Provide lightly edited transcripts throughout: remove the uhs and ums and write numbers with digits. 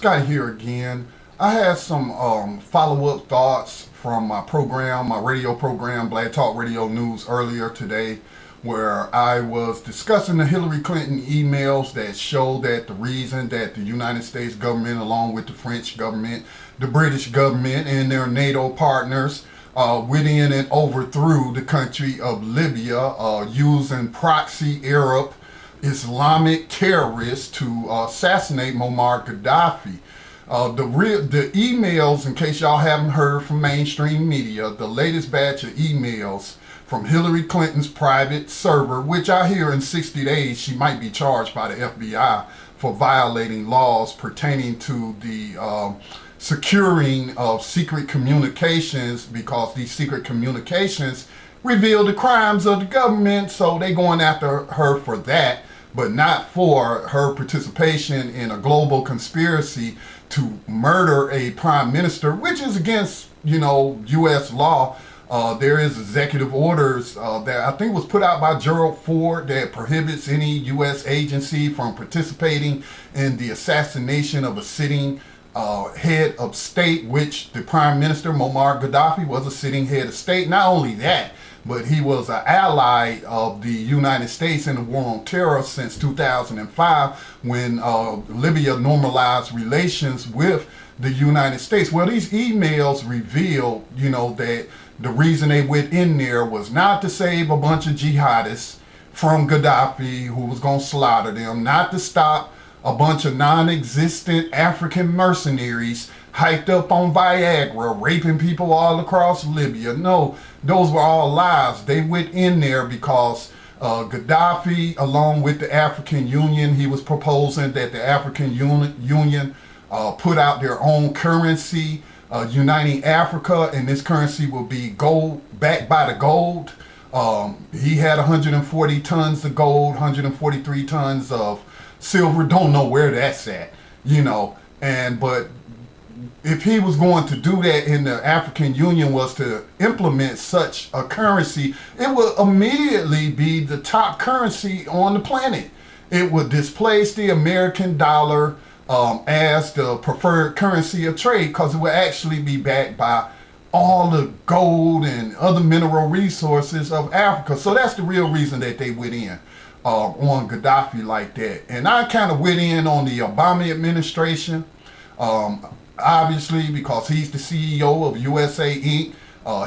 Scott here again. I had some follow-up thoughts from my program, my radio program, Black Talk Radio News, earlier today, where I was discussing the Hillary Clinton emails that show that the reason that the United States government, along with the French government, the British government, and their NATO partners, went in and overthrew the country of Libya using proxy Arab Islamic terrorists to assassinate Muammar Gaddafi. The emails, in case y'all haven't heard from mainstream media, the latest batch of emails from Hillary Clinton's private server, which I hear in 60 days she might be charged by the FBI for violating laws pertaining to the securing of secret communications, because these secret communications reveal the crimes of the government, so they going after her for that, but not for her participation in a global conspiracy to murder a prime minister, which is against, U.S. law. There is executive orders that I think was put out by Gerald Ford that prohibits any U.S. agency from participating in the assassination of a sitting head of state, which the prime minister, Muammar Gaddafi, was a sitting head of state. Not only that, but he was an ally of the United States in the war on terror since 2005, when Libya normalized relations with the United States. Well, these emails reveal, that the reason they went in there was not to save a bunch of jihadists from Gaddafi, who was going to slaughter them, not to stop a bunch of non-existent African mercenaries hiked up on Viagra, raping people all across Libya. No, those were all lies. They went in there because Gaddafi, along with the African Union, he was proposing that the African Union put out their own currency, uniting Africa, and this currency will be gold, backed by the gold. He had 140 tons of gold, 143 tons of silver. Don't know where that's at, but if he was going to do that and the African Union was to implement such a currency, it would immediately be the top currency on the planet. It would displace the American dollar as the preferred currency of trade, because it would actually be backed by all the gold and other mineral resources of Africa. So that's the real reason that they went in on Gaddafi like that. And I kind of went in on the Obama administration, obviously, because he's the CEO of USA Inc.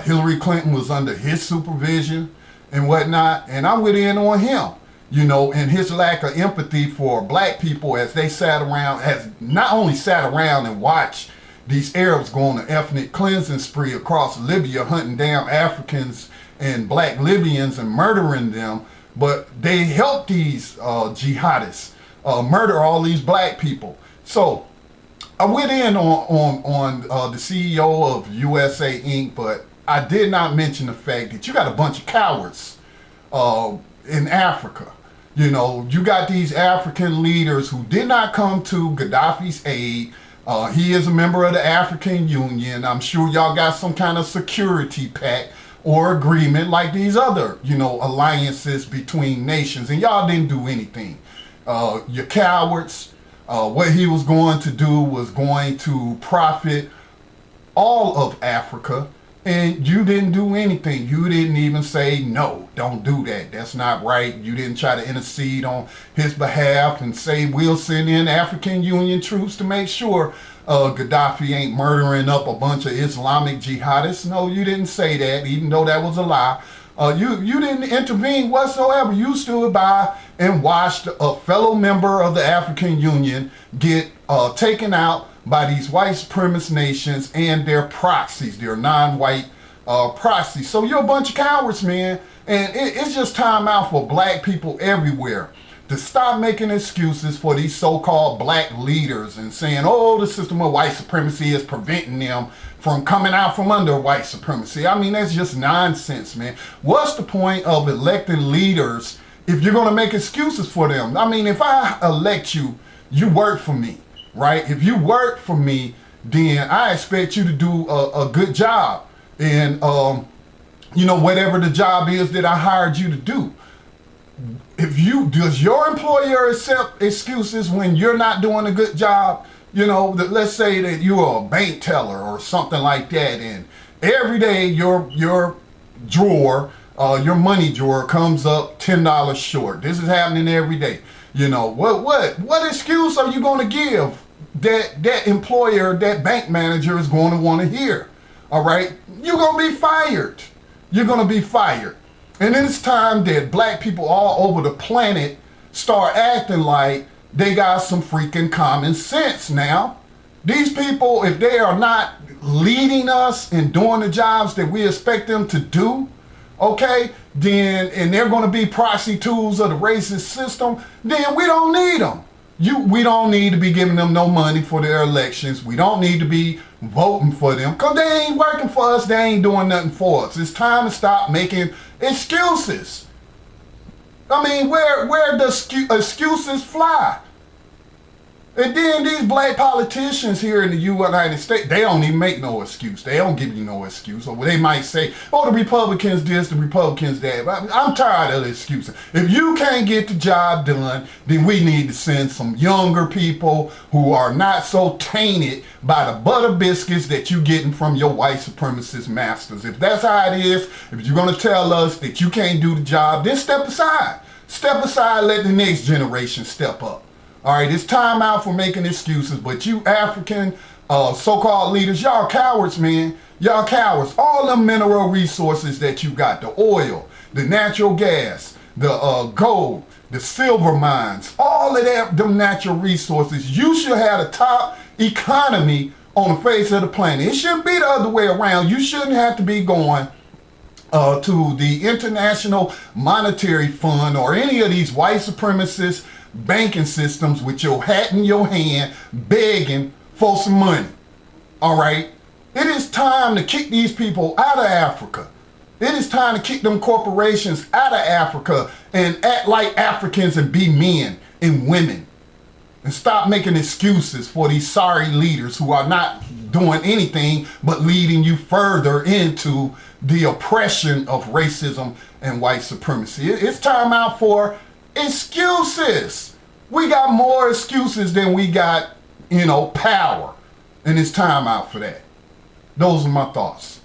Hillary Clinton was under his supervision and whatnot. And I went in on him, and his lack of empathy for black people as they not only sat around and watched these Arabs go on an ethnic cleansing spree across Libya, hunting down Africans and black Libyans and murdering them, but they helped these jihadists murder all these black people. So I went in on the CEO of USA Inc., but I did not mention the fact that you got a bunch of cowards in Africa. You got these African leaders who did not come to Gaddafi's aid. He is a member of the African Union. I'm sure y'all got some kind of security pact or agreement like these other, alliances between nations, and y'all didn't do anything. You're cowards. What he was going to do was going to profit all of Africa, and you didn't do anything. You didn't even say, no, don't do that. That's not right. You didn't try to intercede on his behalf and say, we'll send in African Union troops to make sure Gaddafi ain't murdering up a bunch of Islamic jihadists. No, you didn't say that, even though that was a lie. You didn't intervene whatsoever. You stood by and watched a fellow member of the African Union get taken out by these white supremacist nations and their proxies, their non-white proxies. So you're a bunch of cowards, man. And it's just time out for black people everywhere to stop making excuses for these so-called black leaders and saying, oh, the system of white supremacy is preventing them from coming out from under white supremacy. I mean, that's just nonsense, man. What's the point of electing leaders if you're going to make excuses for them? I mean, if I elect you, you work for me, right? If you work for me, then I expect you to do a good job. And, whatever the job is that I hired you to do. Does your employer accept excuses when you're not doing a good job? Let's say that you're a bank teller or something like that, and every day your drawer, your money drawer comes up $10 short. This is happening every day. What excuse are you going to give that employer, that bank manager is going to want to hear? All right, you're going to be fired. You're going to be fired. And then it's time that black people all over the planet start acting like they got some freaking common sense now. These people, if they are not leading us and doing the jobs that we expect them to do, okay, then, and they're going to be proxy tools of the racist system, then we don't need them. We don't need to be giving them no money for their elections. We don't need to be voting for them because they ain't working for us. They ain't doing nothing for us. It's time to stop making excuses. I mean, where does excuses fly? And then these black politicians here in the United States, they don't even make no excuse. They don't give you no excuse. Or they might say, oh, the Republicans this, the Republicans that. I'm tired of the excuses. If you can't get the job done, then we need to send some younger people who are not so tainted by the butter biscuits that you're getting from your white supremacist masters. If that's how it is, if you're going to tell us that you can't do the job, then step aside. Step aside, let the next generation step up. All right, it's time out for making excuses, but you African so-called leaders, y'all cowards, man. Y'all cowards. All the mineral resources that you got, the oil, the natural gas, the gold, the silver mines, all of that, them natural resources, you should have the top economy on the face of the planet. It shouldn't be the other way around. You shouldn't have to be going to the International Monetary Fund or any of these white supremacist banking systems with your hat in your hand begging for some money. All right, it is time to kick these people out of Africa. It is time to kick them corporations out of Africa and act like Africans and be men and women, and stop making excuses for these sorry leaders who are not doing anything but leading you further into the oppression of racism and white supremacy. It's time out for excuses. We got more excuses than we got, power. And it's time out for that. Those are my thoughts.